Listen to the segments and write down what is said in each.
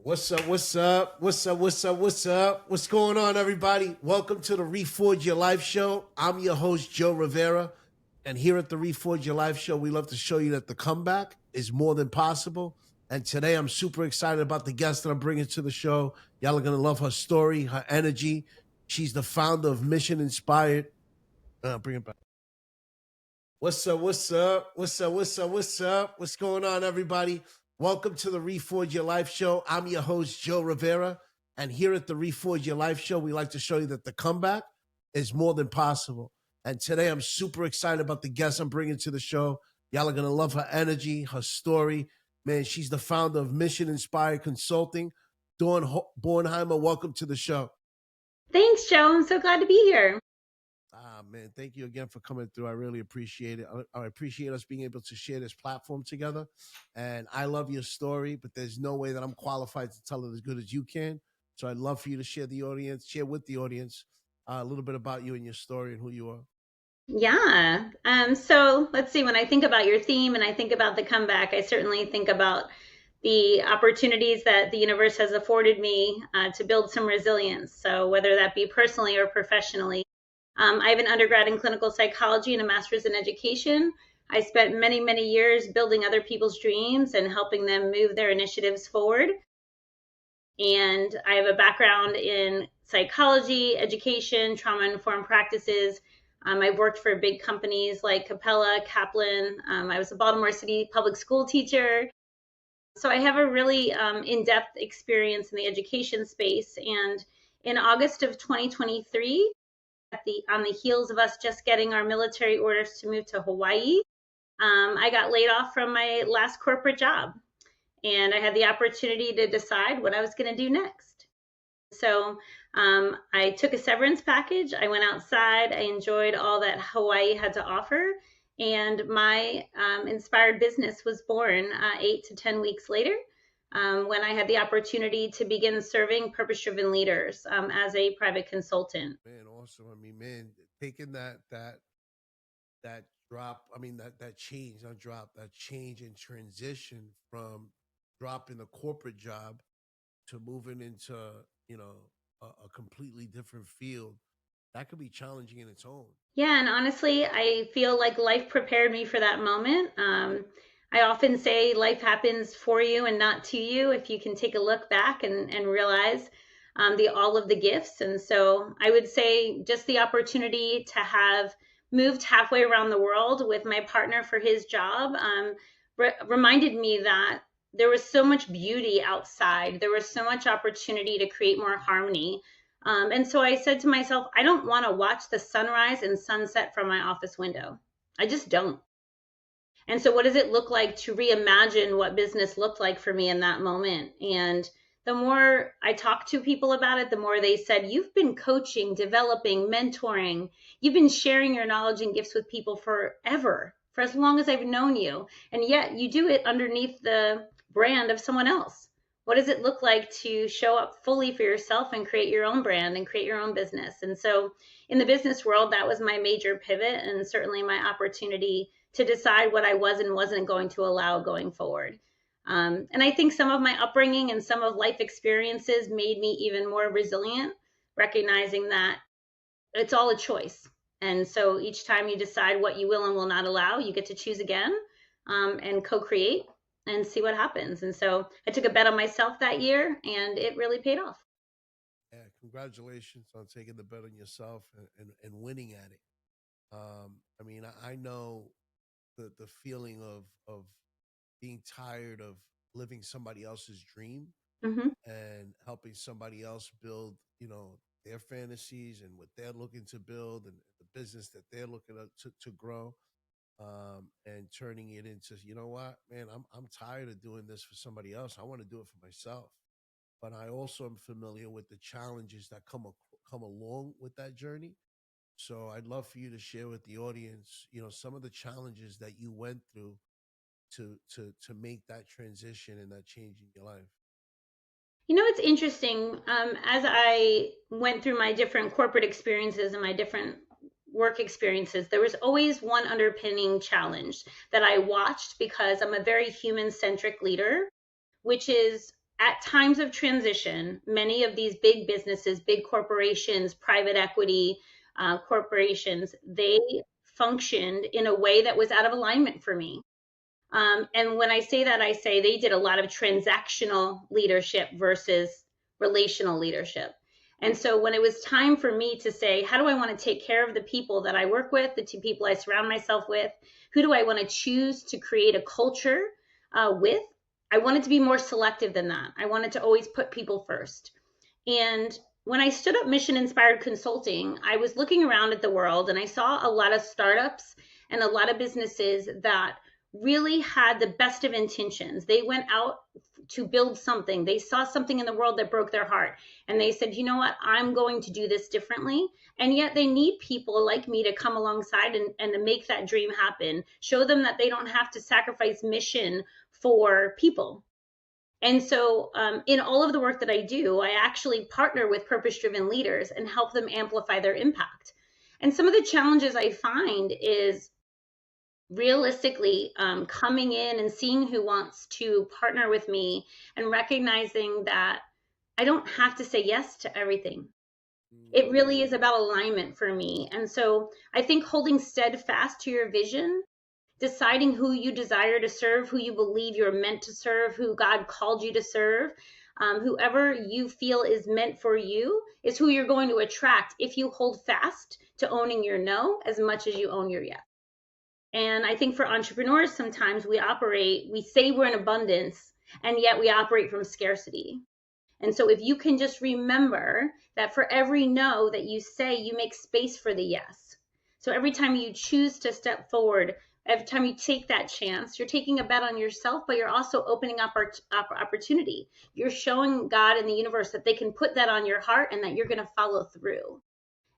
What's up? What's up? What's up? What's up? What's up? What's going on, everybody? Welcome to the Reforge Your Life show. I'm your host, Joe Rivera. And here at the Reforge Your Life show, we love to show you that the comeback is more than possible. And today I'm super excited about the guest that I'm bringing to the show. Y'all are going to love her story, her energy. She's the founder of Mission Inspired. Bring it back. What's up? What's up? What's up? What's up? What's up? What's going on, everybody? Welcome to the Reforge Your Life show. I'm your host, Joe Rivera. And here at the Reforge Your Life show, we like to show you that the comeback is more than possible. And today I'm super excited about the guest I'm bringing to the show. Y'all are going to love her energy, her story. Man, she's the founder of Mission Inspired Consulting. Dor Bourneheimr, welcome to the show. Thanks, Joe. I'm so glad to be here. Man, thank you again for coming through. I really appreciate it. I appreciate us being able to share this platform together. And I love your story, but there's no way that I'm qualified to tell it as good as you can. So I'd love for you to share with the audience a little bit about you and your story and who you are. Yeah. So let's see. When I think about your theme and I think about the comeback, I certainly think about the opportunities that the universe has afforded me to build some resilience. So whether that be personally or professionally. I have an undergrad in clinical psychology and a master's in education. I spent many, many years building other people's dreams and helping them move their initiatives forward. And I have a background in psychology, education, trauma-informed practices. I've worked for big companies like Capella, Kaplan. I was a Baltimore City public school teacher. So I have a really in-depth experience in the education space. And in August of 2023, on the heels of us just getting our military orders to move to Hawaii, I got laid off from my last corporate job. And I had the opportunity to decide what I was going to do next. So I took a severance package. I went outside. I enjoyed all that Hawaii had to offer. And my inspired business was born 8 to 10 weeks later when I had the opportunity to begin serving purpose-driven leaders as a private consultant. Man, awesome. I mean, man, taking that drop, that change and transition from dropping a corporate job to moving into, a completely different field, that could be challenging in its own. Yeah, and honestly, I feel like life prepared me for that moment. I often say life happens for you and not to you if you can take a look back and realize all of the gifts. And so I would say just the opportunity to have moved halfway around the world with my partner for his job reminded me that there was so much beauty outside. There was so much opportunity to create more harmony. And so I said to myself, I don't want to watch the sunrise and sunset from my office window. I just don't. And so what does it look like to reimagine what business looked like for me in that moment? And the more I talked to people about it, the more they said, you've been coaching, developing, mentoring. You've been sharing your knowledge and gifts with people forever, for as long as I've known you. And yet you do it underneath the brand of someone else. What does it look like to show up fully for yourself and create your own brand and create your own business? And so in the business world, that was my major pivot and certainly my opportunity to decide what I was and wasn't going to allow going forward. And I think some of my upbringing and some of life experiences made me even more resilient, recognizing that it's all a choice. And so each time you decide what you will and will not allow, you get to choose again and co-create and see what happens. And so I took a bet on myself that year and it really paid off. Yeah, congratulations on taking the bet on yourself and winning at it. I know the feeling of being tired of living somebody else's dream and helping somebody else build, their fantasies and what they're looking to build and the business that they're looking to grow. And turning it into, you know what, man, I'm tired of doing this for somebody else. I want to do it for myself. But I also am familiar with the challenges that come along with that journey. So I'd love for you to share with the audience, some of the challenges that you went through to make that transition and that change in your life. It's interesting. As I went through my different corporate experiences and my different work experiences, there was always one underpinning challenge that I watched because I'm a very human-centric leader, which is at times of transition, many of these big businesses, big corporations, private equity corporations, they functioned in a way that was out of alignment for me. And when I say that, I say they did a lot of transactional leadership versus relational leadership. And so when it was time for me to say, how do I want to take care of the people that I work with, the two people I surround myself with, who do I want to choose to create a culture with? I wanted to be more selective than that. I wanted to always put people first. And when I stood up Mission Inspired Consulting, I was looking around at the world and I saw a lot of startups and a lot of businesses that really had the best of intentions. They went out to build something. They saw something in the world that broke their heart. And they said, you know what, I'm going to do this differently. And yet they need people like me to come alongside and to make that dream happen. Show them that they don't have to sacrifice mission for people. And so in all of the work that I do, I actually partner with purpose-driven leaders and help them amplify their impact. And some of the challenges I find is realistically coming in and seeing who wants to partner with me and recognizing that I don't have to say yes to everything. It really is about alignment for me. And so I think holding steadfast to your vision, deciding who you desire to serve, who you believe you're meant to serve, who God called you to serve, whoever you feel is meant for you is who you're going to attract if you hold fast to owning your no as much as you own your yes. And I think for entrepreneurs, sometimes we say we're in abundance, and yet we operate from scarcity. And so if you can just remember that for every no that you say, you make space for the yes. So every time you choose to step forward, every time you take that chance, you're taking a bet on yourself, but you're also opening up opportunity. You're showing God and the universe that they can put that on your heart and that you're going to follow through.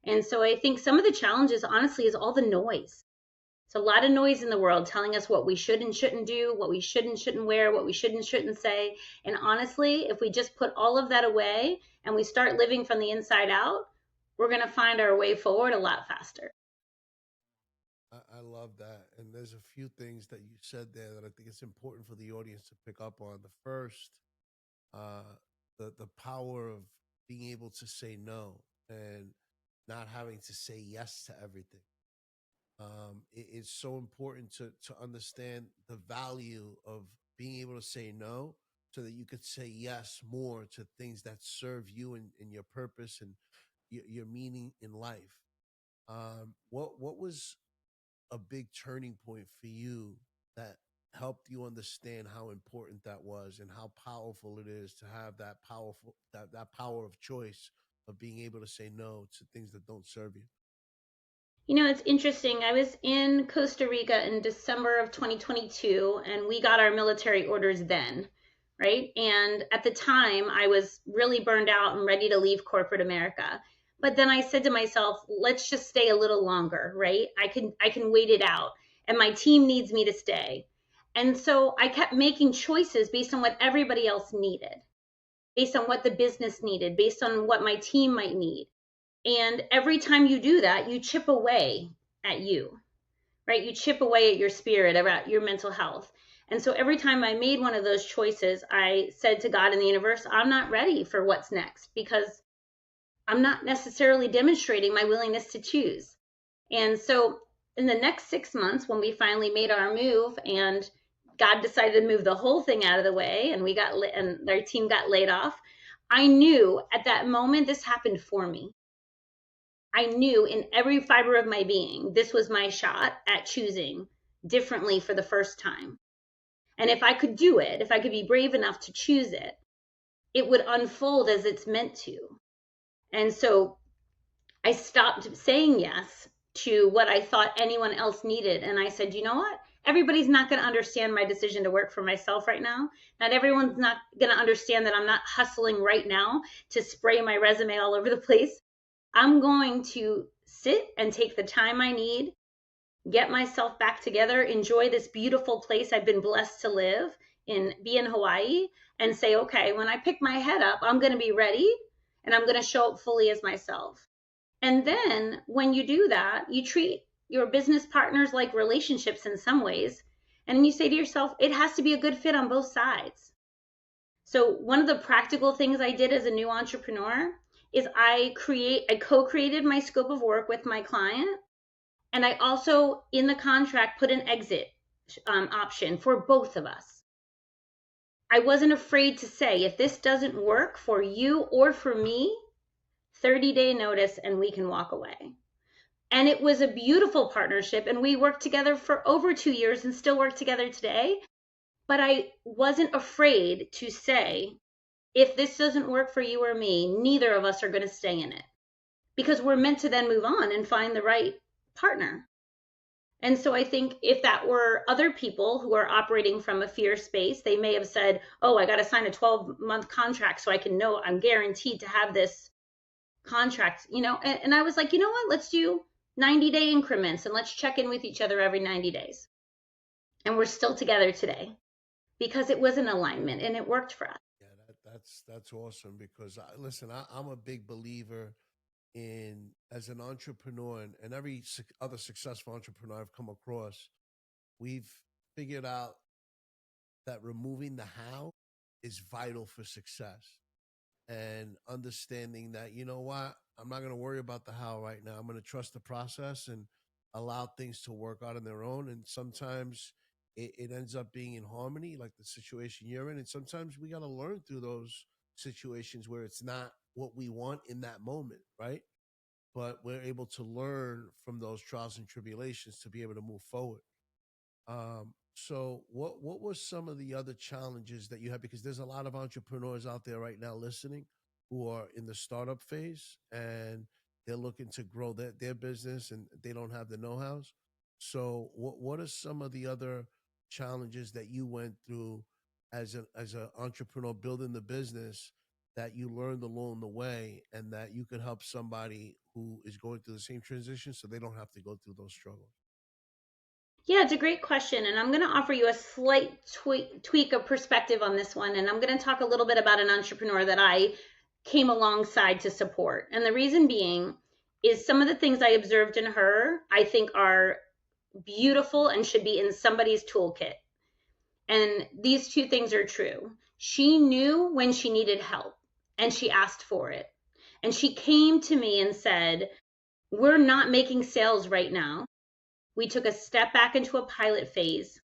And so I think some of the challenges, honestly, is all the noise. It's a lot of noise in the world telling us what we should and shouldn't do, what we should and shouldn't wear, what we should and shouldn't say. And honestly, if we just put all of that away and we start living from the inside out, we're going to find our way forward a lot faster. I love that. And there's a few things that you said there that I think it's important for the audience to pick up on. The first, uh, the power of being able to say no and not having to say yes to everything. It's so important to understand the value of being able to say no so that you could say yes more to things that serve you and your purpose and your meaning in life. What was a big turning point for you that helped you understand how important that was and how powerful it is to have that power of choice of being able to say no to things that don't serve you? You know, it's interesting. I was in Costa Rica in December of 2022, and we got our military orders then, right? And at the time, I was really burned out and ready to leave corporate America. But then I said to myself, let's just stay a little longer, right? I can wait it out, and my team needs me to stay. And so I kept making choices based on what everybody else needed, based on what the business needed, based on what my team might need. And every time you do that, you chip away at you, right? You chip away at your spirit, about your mental health. And so every time I made one of those choices, I said to God and the universe, I'm not ready for what's next because I'm not necessarily demonstrating my willingness to choose. And so in the next 6 months, when we finally made our move and God decided to move the whole thing out of the way and and our team got laid off, I knew at that moment this happened for me. I knew in every fiber of my being, this was my shot at choosing differently for the first time. And if I could do it, if I could be brave enough to choose it, it would unfold as it's meant to. And so I stopped saying yes to what I thought anyone else needed. And I said, you know what? Everybody's not going to understand my decision to work for myself right now. Not everyone's not going to understand that I'm not hustling right now to spray my resume all over the place. I'm going to sit and take the time I need, get myself back together, enjoy this beautiful place I've been blessed to live in, be in Hawaii, and say, okay, when I pick my head up, I'm going to be ready and I'm going to show up fully as myself. And then when you do that, you treat your business partners like relationships in some ways. And you say to yourself, it has to be a good fit on both sides. So one of the practical things I did as a new entrepreneur is I co-created my scope of work with my client. And I also, in the contract, put an exit option for both of us. I wasn't afraid to say, if this doesn't work for you or for me, 30-day notice and we can walk away. And it was a beautiful partnership, and we worked together for over 2 years and still work together today. But I wasn't afraid to say, if this doesn't work for you or me, neither of us are going to stay in it, because we're meant to then move on and find the right partner. And so I think if that were other people who are operating from a fear space, they may have said, oh, I got to sign a 12-month contract so I can know I'm guaranteed to have this contract, and I was like, you know what, let's do 90-day increments and let's check in with each other every 90 days. And we're still together today because it was an alignment and it worked for us. Yeah, that's awesome because listen, I'm a big believer in as an entrepreneur and every other successful entrepreneur I've come across, we've figured out that removing the how is vital for success. And understanding that, you know what, I'm not going to worry about the how right now. I'm going to trust the process and allow things to work out on their own. And sometimes it ends up being in harmony, like the situation you're in. And sometimes we got to learn through those situations where it's not what we want in that moment, right? But we're able to learn from those trials and tribulations to be able to move forward. So what was some of the other challenges that you had? Because there's a lot of entrepreneurs out there right now listening who are in the startup phase and they're looking to grow their business and they don't have the know-hows. So what are some of the other challenges that you went through as an entrepreneur building the business that you learned along the way and that you could help somebody who is going through the same transition so they don't have to go through those struggles? Yeah, it's a great question. And I'm going to offer you a slight tweak of perspective on this one. And I'm going to talk a little bit about an entrepreneur that I came alongside to support. And the reason being is some of the things I observed in her, I think are beautiful and should be in somebody's toolkit. And these two things are true. She knew when she needed help and she asked for it. And she came to me and said, we're not making sales right now. We took a step back into a pilot phase.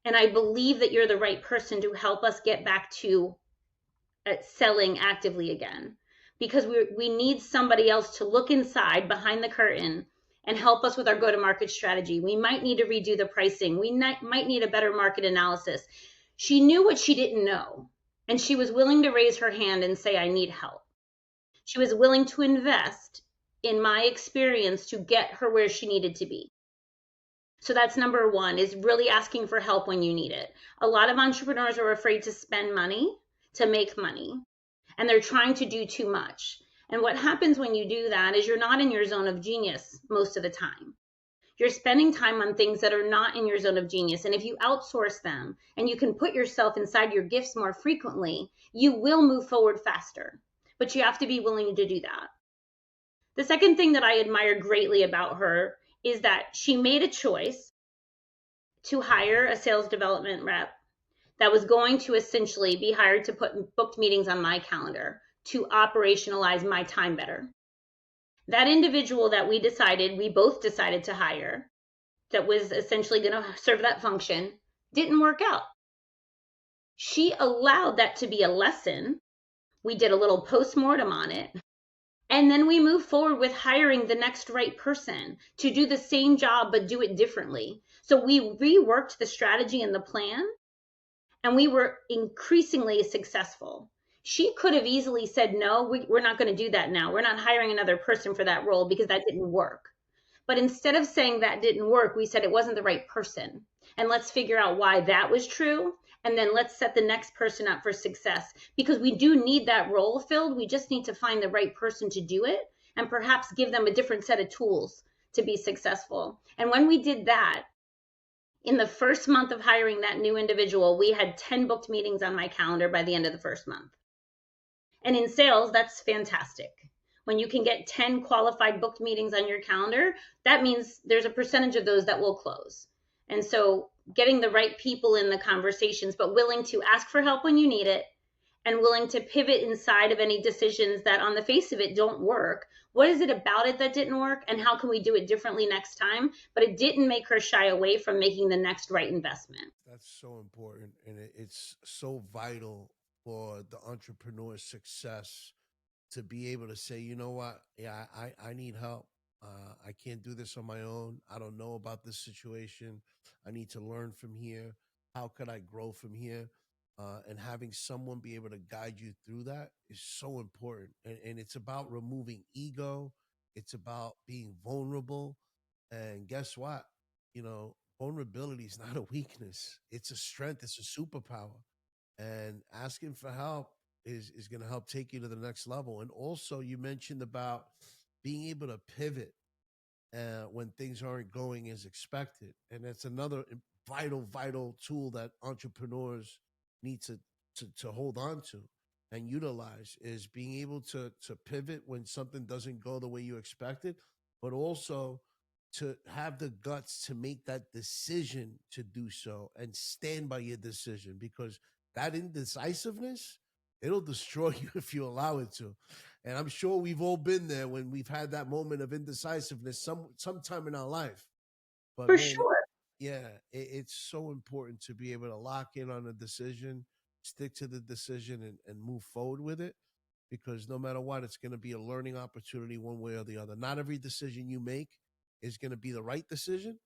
And I believe that you're the right person to help us get back to selling actively again. Because we need somebody else to look inside behind the curtain and help us with our go-to-market strategy. We might need to redo the pricing. We might need a better market analysis. She knew what she didn't know. And she was willing to raise her hand and say, I need help. She was willing to invest in my experience to get her where she needed to be. So that's number one, is really asking for help when you need it. A lot of entrepreneurs are afraid to spend money to make money, and they're trying to do too much. And what happens when you do that is you're not in your zone of genius most of the time. You're spending time on things that are not in your zone of genius. And if you outsource them and you can put yourself inside your gifts more frequently, you will move forward faster. But you have to be willing to do that. The second thing that I admire greatly about her is that she made a choice to hire a sales development rep that was going to essentially be hired to put booked meetings on my calendar to operationalize my time better. That individual that we both decided to hire, that was essentially going to serve that function, didn't work out. She allowed that to be a lesson. We did a little postmortem on it. And then we moved forward with hiring the next right person to do the same job, but do it differently. So we reworked the strategy and the plan, and we were increasingly successful. She could have easily said, no, we're not going to do that now. We're not hiring another person for that role because that didn't work. But instead of saying that didn't work, we said it wasn't the right person. And let's figure out why that was true. And then let's set the next person up for success, because we do need that role filled. We just need to find the right person to do it and perhaps give them a different set of tools to be successful. And when we did that, in the first month of hiring that new individual, we had 10 booked meetings on my calendar by the end of the first month. And in sales, that's fantastic. When you can get 10 qualified booked meetings on your calendar, that means there's a percentage of those that will close. And so getting the right people in the conversations, but willing to ask for help when you need it and willing to pivot inside of any decisions that on the face of it don't work. What is it about it that didn't work, and how can we do it differently next time? But it didn't make her shy away from making the next right investment. That's so important, and it's so vital for the entrepreneur's success to be able to say, you know what, yeah, I need help. I can't do this on my own. I don't know about this situation. I need to learn from here. How could I grow from here? And having someone be able to guide you through that is so important. And it's about removing ego. It's about being vulnerable. And guess what? Vulnerability is not a weakness. It's a strength. It's a superpower. And asking for help is going to help take you to the next level. And also, you mentioned about being able to pivot when things aren't going as expected, and that's another vital tool that entrepreneurs need to hold on to and utilize, is being able to pivot when something doesn't go the way you expected, but also to have the guts to make that decision to do so and stand by your decision, because that indecisiveness, it'll destroy you if you allow it to. And I'm sure we've all been there when we've had that moment of indecisiveness sometime in our life. But For man, sure. yeah, it's so important to be able to lock in on a decision, stick to the decision, and move forward with it, because no matter what, it's going to be a learning opportunity one way or the other. Not every decision you make is going to be the right decision,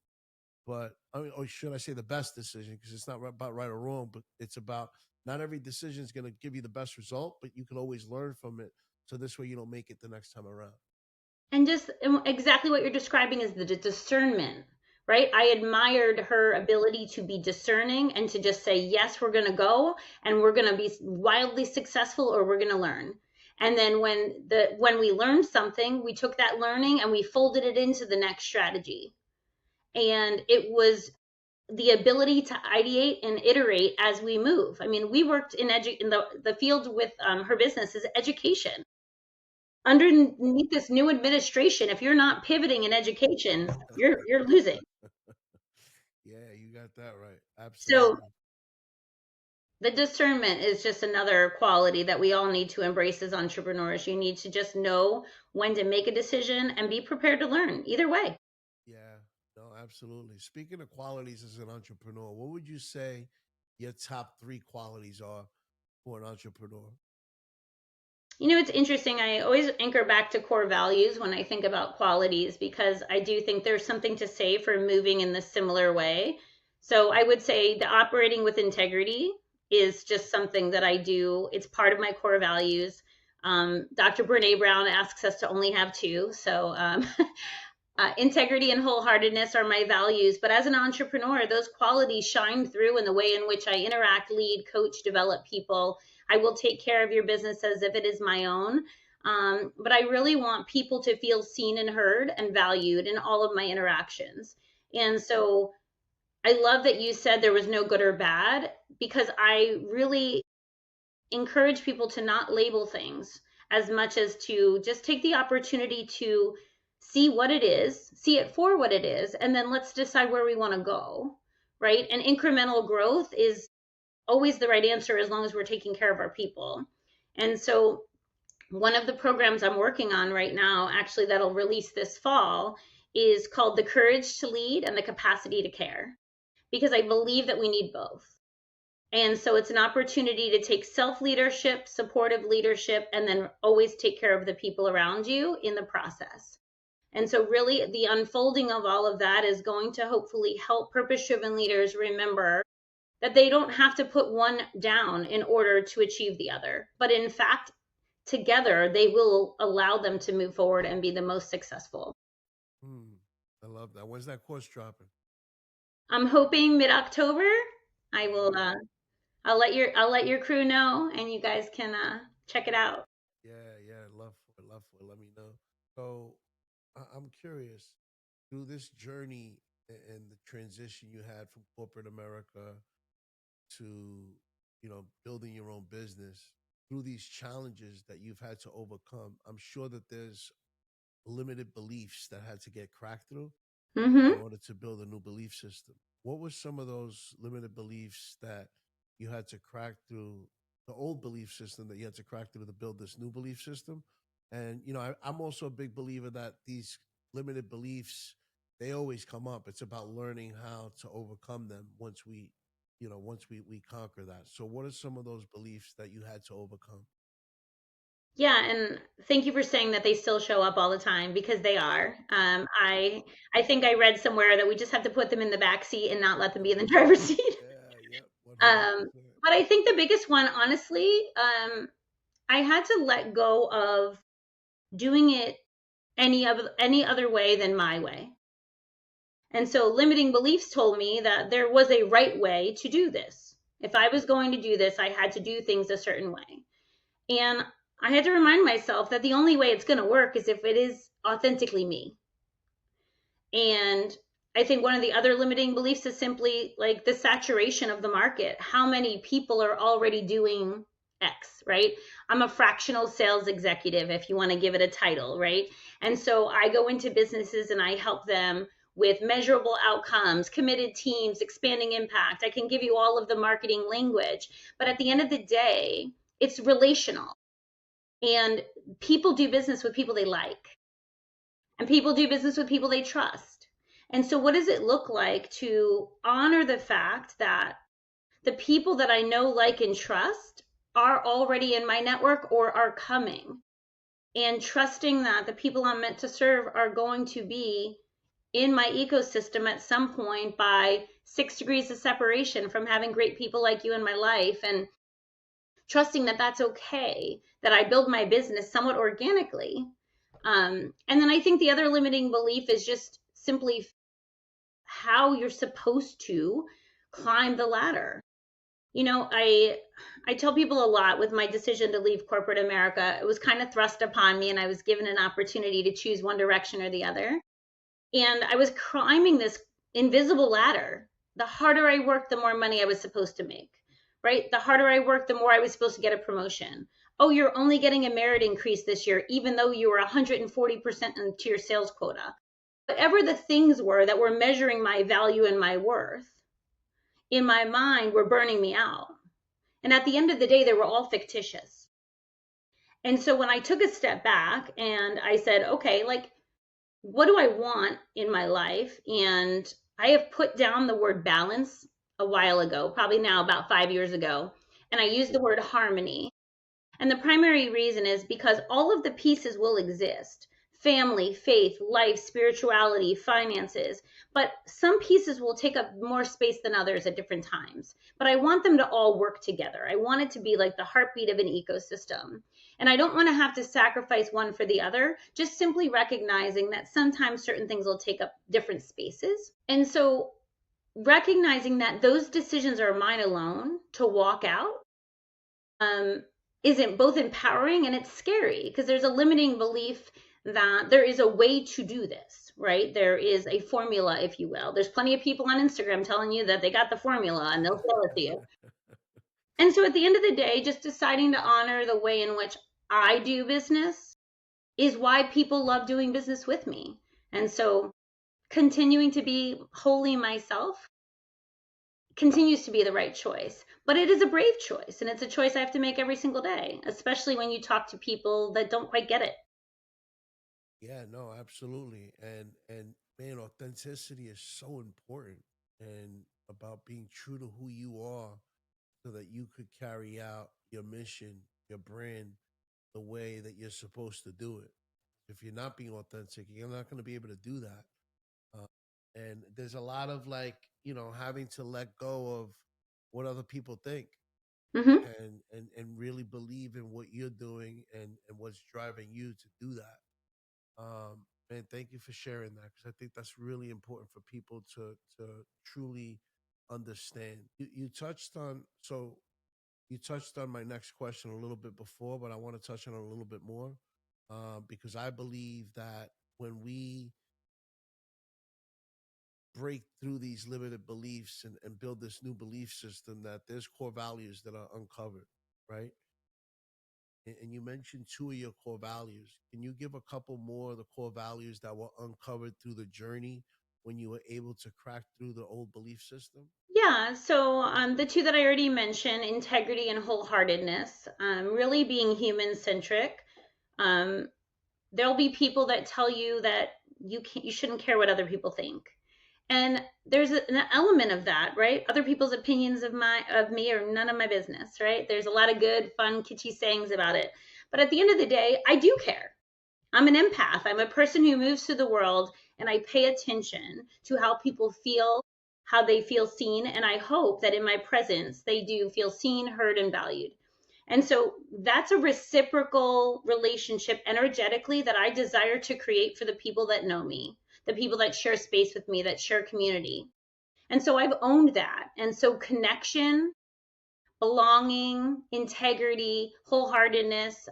but I mean, or should I say the best decision? Because it's not about right or wrong, but it's about not every decision is going to give you the best result, but you can always learn from it. So this way you don't make it the next time around. And just exactly what you're describing is the discernment, right? I admired her ability to be discerning and to just say, yes, we're going to go and we're going to be wildly successful, or we're going to learn. And then when we learned something, we took that learning and we folded it into the next strategy. And it was the ability to ideate and iterate as we move. I mean, we worked in the field with her business is education. Underneath this new administration, if you're not pivoting in education, you're losing. Yeah, you got that right. So Absolutely. the discernment is just another quality that we all need to embrace as entrepreneurs. You need to just know when to make a decision and be prepared to learn either way. Yeah, no, absolutely. Speaking of qualities as an entrepreneur, what would you say your top three qualities are for an entrepreneur? You know, it's interesting. I always anchor back to core values when I think about qualities, because I do think there's something to say for moving in this similar way. So I would say the operating with integrity is just something that I do. It's part of my core values. Dr. Brene Brown asks us to only have two. So integrity and wholeheartedness are my values. But as an entrepreneur, those qualities shine through in the way in which I interact, lead, coach, develop people. I will take care of your business as if it is my own. But I really want people to feel seen and heard and valued in all of my interactions. And so I love that you said there was no good or bad, because I really encourage people to not label things as much as to just take the opportunity to see what it is, see it for what it is, and then let's decide where we want to go, right? And incremental growth is always the right answer as long as we're taking care of our people. And so, one of the programs I'm working on right now, actually, that'll release this fall, is called The Courage to Lead and the Capacity to Care, because I believe that we need both. And so it's an opportunity to take self leadership, supportive leadership, and then always take care of the people around you in the process. And so, really, the unfolding of all of that is going to hopefully help purpose driven leaders remember that they don't have to put one down in order to achieve the other. But in fact, together, they will allow them to move forward and be the most successful. Hmm, I love that. When's that course dropping? I'm hoping mid-October. I All will right. I'll let your crew know, and you guys can check it out. Yeah, yeah, love for it. Let me know. So I'm curious, through this journey and the transition you had from corporate America to, building your own business, through these challenges that you've had to overcome, I'm sure that there's limited beliefs that had to get cracked through in Mm-hmm. order to build a new belief system. What were some of those limited beliefs that you had to crack through the old belief system that you had to crack through to build this new belief system. And I'm also a big believer that these limited beliefs, they always come up. It's about learning how to overcome them once we conquer that. So what are some of those beliefs that you had to overcome? Yeah, and thank you for saying that they still show up all the time because they are. I think I read somewhere that we just have to put them in the back seat and not let them be in the driver's seat. Yeah, yep, Um, 100%. but I think the biggest one, honestly, I had to let go of doing it any other way than my way. And so limiting beliefs told me that there was a right way to do this. If I was going to do this, I had to do things a certain way. And I had to remind myself that the only way it's going to work is if it is authentically me. And I think one of the other limiting beliefs is simply like the saturation of the market. How many people are already doing X, right? I'm a fractional sales executive, if you want to give it a title, right? And so I go into businesses and I help them with measurable outcomes, committed teams, expanding impact. I can give you all of the marketing language. But at the end of the day, it's relational. And people do business with people they like, and people do business with people they trust. And so, what does it look like to honor the fact that the people that I know, like, and trust are already in my network or are coming? And trusting that the people I'm meant to serve are going to be in my ecosystem at some point by 6 degrees of separation from having great people like you in my life, and trusting that that's okay, that I build my business somewhat organically. And then I think the other limiting belief is just simply how you're supposed to climb the ladder. I tell people a lot with my decision to leave corporate America. It was kind of thrust upon me, and I was given an opportunity to choose one direction or the other. And I was climbing this invisible ladder. The harder I worked, the more money I was supposed to make, right? The harder I worked, the more I was supposed to get a promotion. Oh, you're only getting a merit increase this year, even though you were 140% into your sales quota. Whatever the things were that were measuring my value and my worth in my mind were burning me out. And at the end of the day, they were all fictitious. And so when I took a step back and I said, okay, like, what do I want in my life? And I have put down the word balance a while ago, probably now about 5 years ago. And I used the word harmony. And the primary reason is because all of the pieces will exist: family, faith, life, spirituality, finances. But some pieces will take up more space than others at different times. But I want them to all work together. I want it to be like the heartbeat of an ecosystem. And I don't want to have to sacrifice one for the other, just simply recognizing that sometimes certain things will take up different spaces. And so recognizing that those decisions are mine alone to walk out, um, isn't both empowering and it's scary because there's a limiting belief that there is a way to do this, right? There is a formula, if you will. There's plenty of people on Instagram telling you that they got the formula and they'll sell it to you. And so at the end of the day, just deciding to honor the way in which I do business is why people love doing business with me. And so continuing to be wholly myself continues to be the right choice. But it is a brave choice, and it's a choice I have to make every single day, especially when you talk to people that don't quite get it. Yeah, no, absolutely. And man, authenticity is so important, and about being true to who you are so that you could carry out your mission, your brand, the way that you're supposed to do it. If you're not being authentic, you're not going to be able to do that. Uh, and there's a lot of having to let go of what other people think, Mm-hmm. and really believe in what you're doing, and what's driving you to do that. Man, thank you for sharing that, because I think that's really important for people to truly understand. You touched on my next question a little bit before, but I want to touch on it a little bit more, because I believe that when we break through these limited beliefs, and build this new belief system, that there's core values that are uncovered, right? And you mentioned two of your core values. Can you give a couple more of the core values that were uncovered through the journey when you were able to crack through the old belief system? Yeah, so the two that I already mentioned, integrity and wholeheartedness, really being human centric. Um, there'll be people that tell you that you shouldn't care what other people think. And there's an element of that, right? Other people's opinions of me are none of my business, right? There's a lot of good, fun, kitschy sayings about it. But at the end of the day, I do care. I'm an empath. I'm a person who moves through the world and I pay attention to how people feel, how they feel seen. And I hope that in my presence, they do feel seen, heard, and valued. And so that's a reciprocal relationship energetically that I desire to create for the people that know me, the people that share space with me, that share community. And so I've owned that. And so connection, belonging, integrity, wholeheartedness,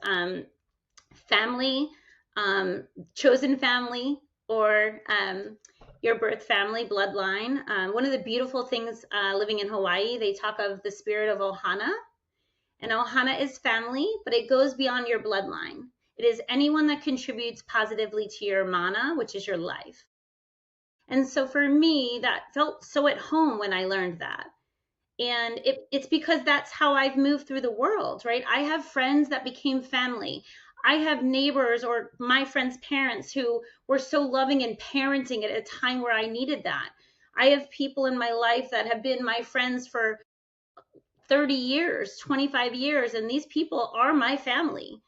family, chosen family, or your birth family, bloodline. One of the beautiful things living in Hawaii, they talk of the spirit of Ohana. And Ohana is family, but it goes beyond your bloodline. It is anyone that contributes positively to your mana, which is your life. And so for me, that felt so at home when I learned that. And it's because that's how I've moved through the world, right? I have friends that became family. I have neighbors or my friends' parents who were so loving and parenting at a time where I needed that. I have people in my life that have been my friends for 30 years, 25 years, and these people are my family.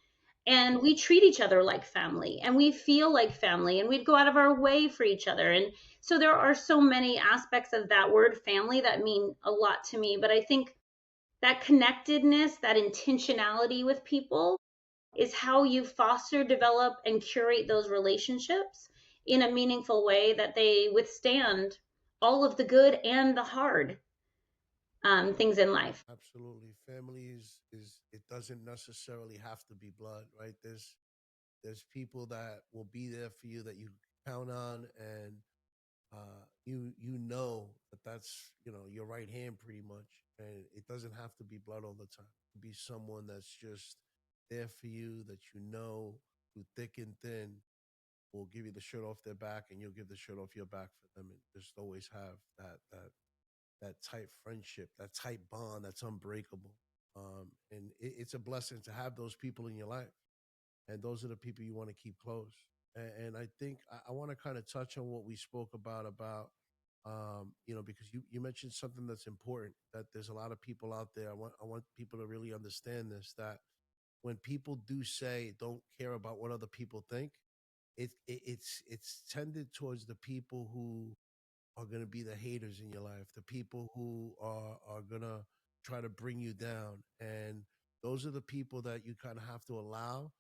And we treat each other like family and we feel like family and we'd go out of our way for each other. And so there are so many aspects of that word family that mean a lot to me. But I think that connectedness, that intentionality with people is how you foster, develop, and curate those relationships in a meaningful way that they withstand all of the good and the hard things in life. Absolutely. Family is it doesn't necessarily have to be blood, right? There's people that will be there for you that you count on, and you know that that's your right hand pretty much, and it doesn't have to be blood all the time. It could be someone that's just there for you that through thick and thin will give you the shirt off their back, and you'll give the shirt off your back for them, and just always have that tight friendship, that tight bond that's unbreakable. And it's a blessing to have those people in your life, and those are the people you want to keep close. And I think I want to kind of touch on what we spoke about, because you mentioned something that's important. That there's a lot of people out there. I want people to really understand this. That when people do say don't care about what other people think, it's tended towards the people who are going to be the haters in your life, the people who are going to try to bring you down. And those are the people that you kind of have to allow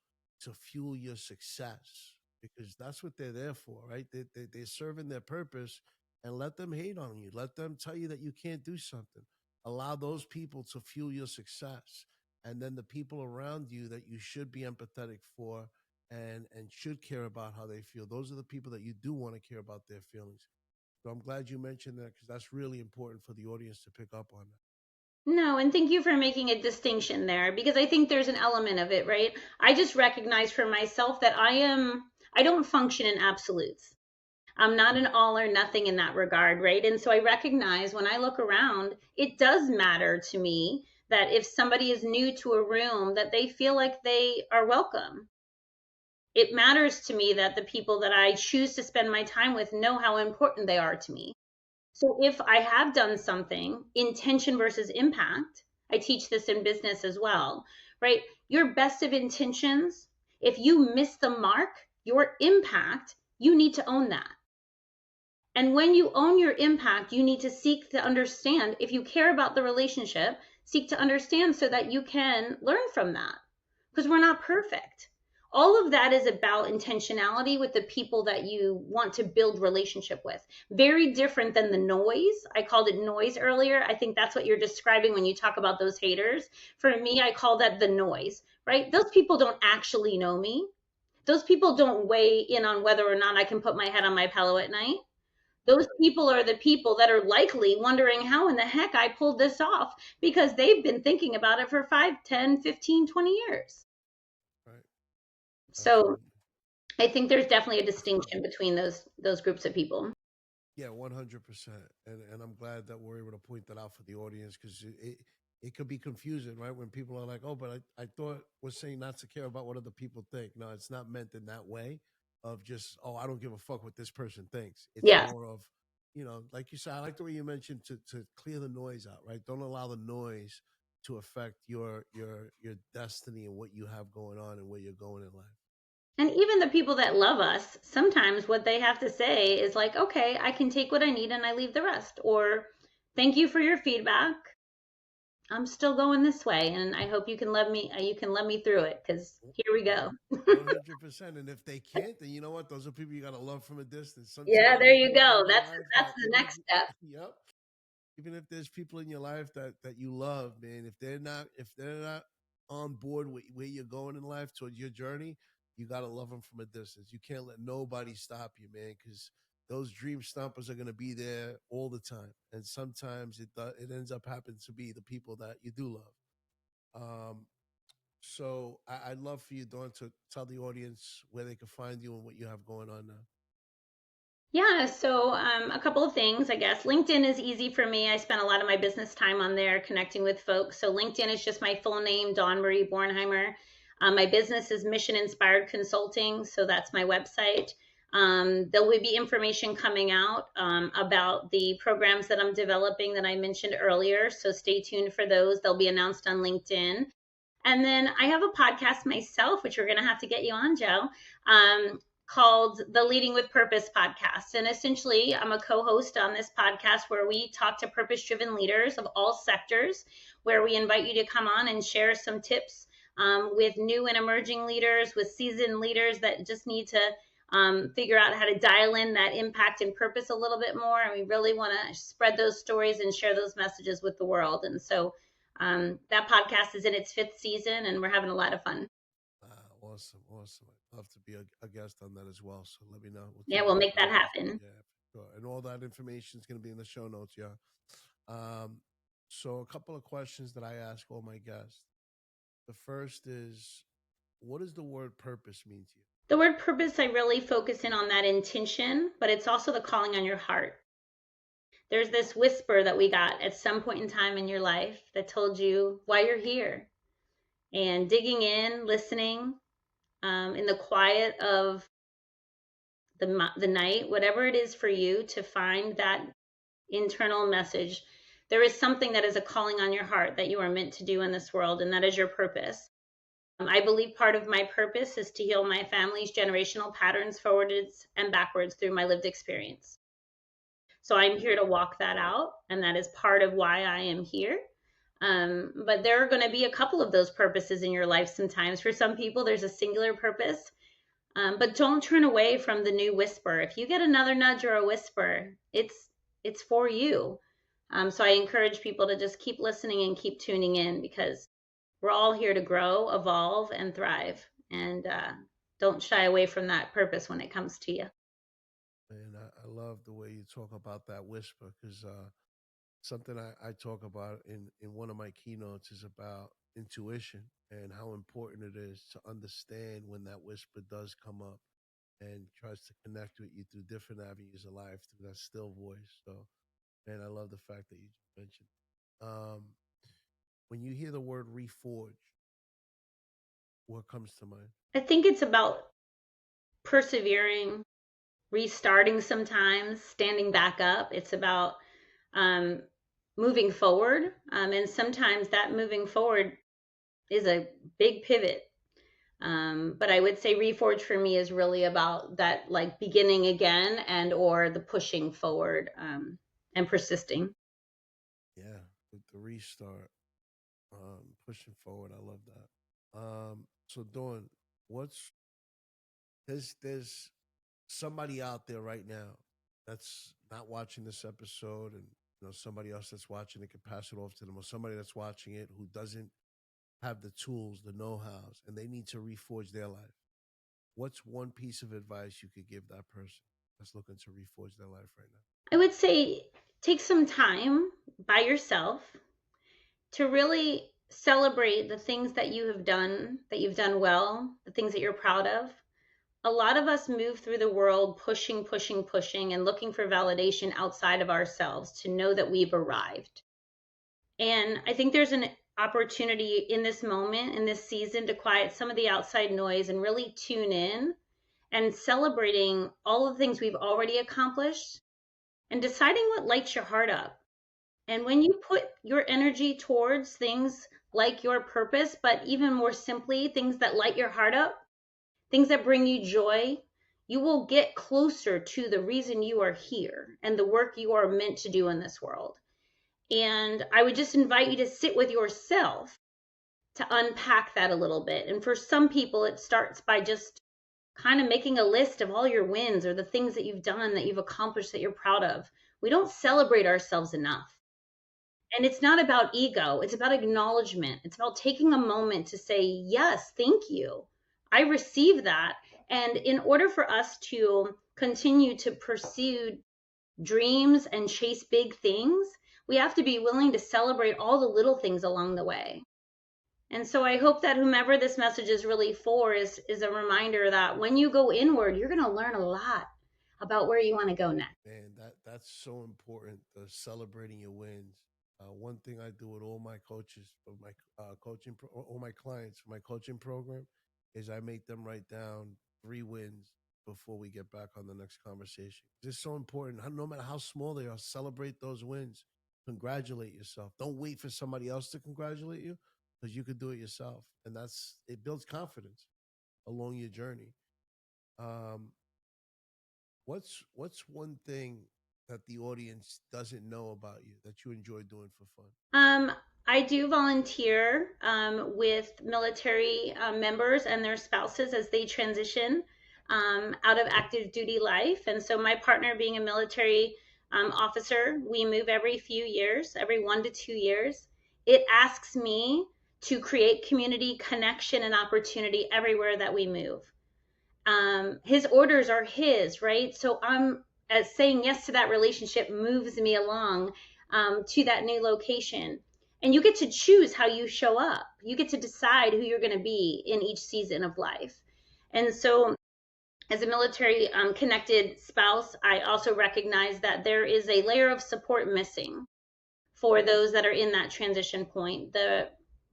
to fuel your success, because that's what they're there for, right? They're serving their purpose, and let them hate on you. Let them tell you that you can't do something. Allow those people to fuel your success. And then the people around you that you should be empathetic for and should care about how they feel, those are the people that you do want to care about their feelings. So I'm glad you mentioned that, because that's really important for the audience to pick up on that. No, and thank you for making a distinction there because I think there's an element of it, right? I just recognize for myself that I don't function in absolutes. I'm not an all or nothing in that regard, right? And so I recognize when I look around, it does matter to me that if somebody is new to a room, that they feel like they are welcome. It matters to me that the people that I choose to spend my time with know how important they are to me. So if I have done something, intention versus impact, I teach this in business as well, right? Your best of intentions, if you miss the mark, your impact, you need to own that. And when you own your impact, you need to seek to understand. If you care about the relationship, seek to understand so that you can learn from that because we're not perfect. All of that is about intentionality with the people that you want to build relationship with. Very different than the noise. I called it noise earlier. I think that's what you're describing when you talk about those haters. For me, I call that the noise, right? Those people don't actually know me. Those people don't weigh in on whether or not I can put my head on my pillow at night. Those people are the people that are likely wondering how in the heck I pulled this off because they've been thinking about it for 5, 10, 15, 20 years. Right. So Absolutely. I think there's definitely a distinction between those groups of people. Yeah, 100%. And I'm glad that we're able to point that out for the audience because it could be confusing, right? When people are like, oh, but I thought we're saying not to care about what other people think. No, it's not meant in that way of just, oh, I don't give a fuck what this person thinks. It's Yeah. more of, like you said, I like the way you mentioned to clear the noise out, right? Don't allow the noise to affect your destiny and what you have going on and where you're going in life. And even the people that love us, sometimes what they have to say is like, okay, I can take what I need and I leave the rest. Or thank you for your feedback. I'm still going this way and I hope you can love me through it because here we go. 100%. And if they can't, then you know what? Those are people you got to love from a distance. Yeah, Sometimes there there's you people go. in your That's life that's that the even if next step. yep, even if there's people in your life that you love, man, if they're not on board with where you're going in life towards your journey, you got to love them from a distance. You can't let nobody stop you, man, because those dream stompers are going to be there all the time. And sometimes it ends up happening to be the people that you do love. So I'd love for you, Dawn, to tell the audience where they can find you and what you have going on now. Yeah, so a couple of things, I guess. LinkedIn is easy for me. I spend a lot of my business time on there connecting with folks. So LinkedIn is just my full name, Dawn Marie Bornheimer. My business is Mission Inspired Consulting, so that's my website. There will be information coming out about the programs that I'm developing that I mentioned earlier. So stay tuned for those. They'll be announced on LinkedIn. And then I have a podcast myself, which we're going to have to get you on, Joe, called the Leading with Purpose podcast. And essentially, I'm a co host on this podcast where we talk to purpose driven leaders of all sectors, where we invite you to come on and share some tips with new and emerging leaders, with seasoned leaders that just need to figure out how to dial in that impact and purpose a little bit more. And we really want to spread those stories and share those messages with the world. And so that podcast is in its fifth season, and we're having a lot of fun. Awesome, awesome. I'd love to be a guest on that as well. So let me know. We'll Yeah, talk we'll about make that that again. happen. Yeah, sure. And all that information is going to be in the show notes. Yeah. Um, so a couple of questions that I ask all my guests. The first is, what does the word purpose mean to you? The word purpose, I really focus in on that intention, but it's also the calling on your heart. There's this whisper that we got at some point in time in your life that told you why you're here. And digging in, listening in the quiet of the night, whatever it is for you to find that internal message, there is something that is a calling on your heart that you are meant to do in this world, and that is your purpose. I believe part of my purpose is to heal my family's generational patterns forwards and backwards through my lived experience. So I'm here to walk that out, and that is part of why I am here. But there are going to be a couple of those purposes in your life sometimes. For some people, there's a singular purpose, but don't turn away from the new whisper. If you get another nudge or a whisper, it's for you. So I encourage people to just keep listening and keep tuning in because we're all here to grow, evolve, and thrive. And don't shy away from that purpose when it comes to you. And I love the way you talk about that whisper because something I talk about in one of my keynotes is about intuition and how important it is to understand when that whisper does come up and tries to connect with you through different avenues of life through that still voice. So, man, I love the fact that you just mentioned. Um, when you hear the word reforge, what comes to mind? I think it's about persevering, restarting sometimes, standing back up. It's about um, moving forward. And sometimes that moving forward is a big pivot. But I would say Reforge for me is really about that like beginning again and or the pushing forward and persisting. Yeah, with the restart, pushing forward. I love that. So Dawn, what's there's somebody out there right now that's not watching this episode, and somebody else that's watching it can pass it off to them, or somebody that's watching it who doesn't have the tools, the know-hows, and they need to reforge their life. What's one piece of advice you could give that person that's looking to reforge their life right now? I would say take some time by yourself to really celebrate the things that you have done, that you've done well, the things that you're proud of. A lot of us move through the world pushing, pushing, pushing, and looking for validation outside of ourselves to know that we've arrived. And I think there's an opportunity in this moment, in this season, to quiet some of the outside noise and really tune in and celebrating all of the things we've already accomplished and deciding what lights your heart up. And when you put your energy towards things like your purpose, but even more simply, things that light your heart up, things that bring you joy, you will get closer to the reason you are here and the work you are meant to do in this world. And I would just invite you to sit with yourself to unpack that a little bit. And for some people, it starts by just kind of making a list of all your wins or the things that you've done, that you've accomplished, that you're proud of. We don't celebrate ourselves enough. And it's not about ego, it's about acknowledgement. It's about taking a moment to say, yes, thank you. I receive that. And in order for us to continue to pursue dreams and chase big things, we have to be willing to celebrate all the little things along the way. And so I hope that whomever this message is really for is a reminder that when you go inward, you're going to learn a lot about where you want to go next. Man, that's so important. Celebrating your wins. One thing I do with all my coaches, of my all my clients for my coaching program, is I make them write down 3 wins before we get back on the next conversation. It's so important. No matter how small they are, celebrate those wins. Congratulate yourself. Don't wait for somebody else to congratulate you, because you could do it yourself, and it builds confidence along your journey. Um, what's one thing that the audience doesn't know about you that you enjoy doing for fun? Um, I do volunteer with military members and their spouses as they transition out of active duty life. And so, my partner being a military officer, we move every few years, every 1 to 2 years. It asks me to create community connection and opportunity everywhere that we move. His orders are his, right? So I'm as saying yes to that relationship moves me along to that new location. And you get to choose how you show up. You get to decide who you're going to be in each season of life. And so, as a military connected spouse, I also recognize that there is a layer of support missing for those that are in that transition point. The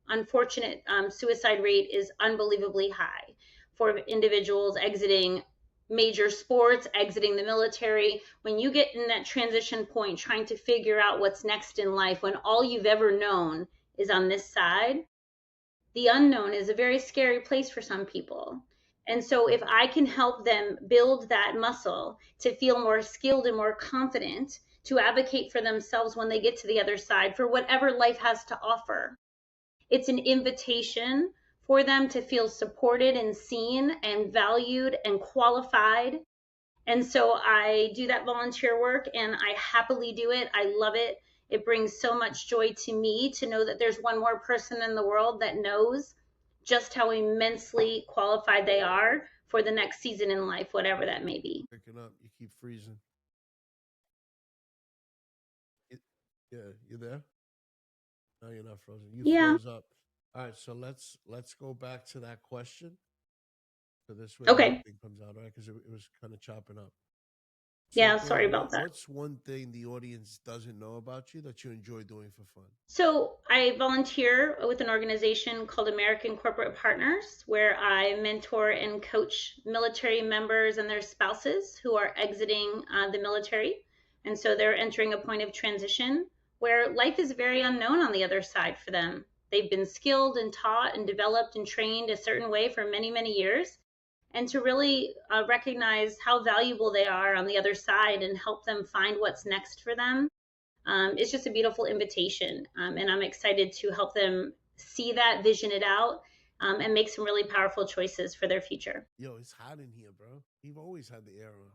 unfortunate suicide rate is unbelievably high for individuals exiting major sports, exiting the military. When you get in that transition point, trying to figure out what's next in life, when all you've ever known is on this side, the unknown is a very scary place for some people. And so, if I can help them build that muscle to feel more skilled and more confident to advocate for themselves when they get to the other side for whatever life has to offer, it's an invitation for them to feel supported and seen and valued and qualified. And so I do that volunteer work and I happily do it. I love it. It brings so much joy to me to know that there's one more person in the world that knows just how immensely qualified they are for the next season in life, whatever that may be. Picking up, you keep freezing. It, yeah, you there? No, you're not frozen. You Yeah. froze up. All right, so let's go back to that question. So this way Okay. everything comes out, all right? Because it was kind of chopping up. So, Yeah. Dor, Sorry about that. what's one thing the audience doesn't know about you that you enjoy doing for fun? So I volunteer with an organization called American Corporate Partners, where I mentor and coach military members and their spouses who are exiting the military. And so they're entering a point of transition where life is very unknown on the other side for them. They've been skilled and taught and developed and trained a certain way for many, many years. And to really recognize how valuable they are on the other side and help them find what's next for them, it's just a beautiful invitation. And I'm excited to help them see that, vision it out, and make some really powerful choices for their future. Yo, it's hot in here, bro. You've always had the air on.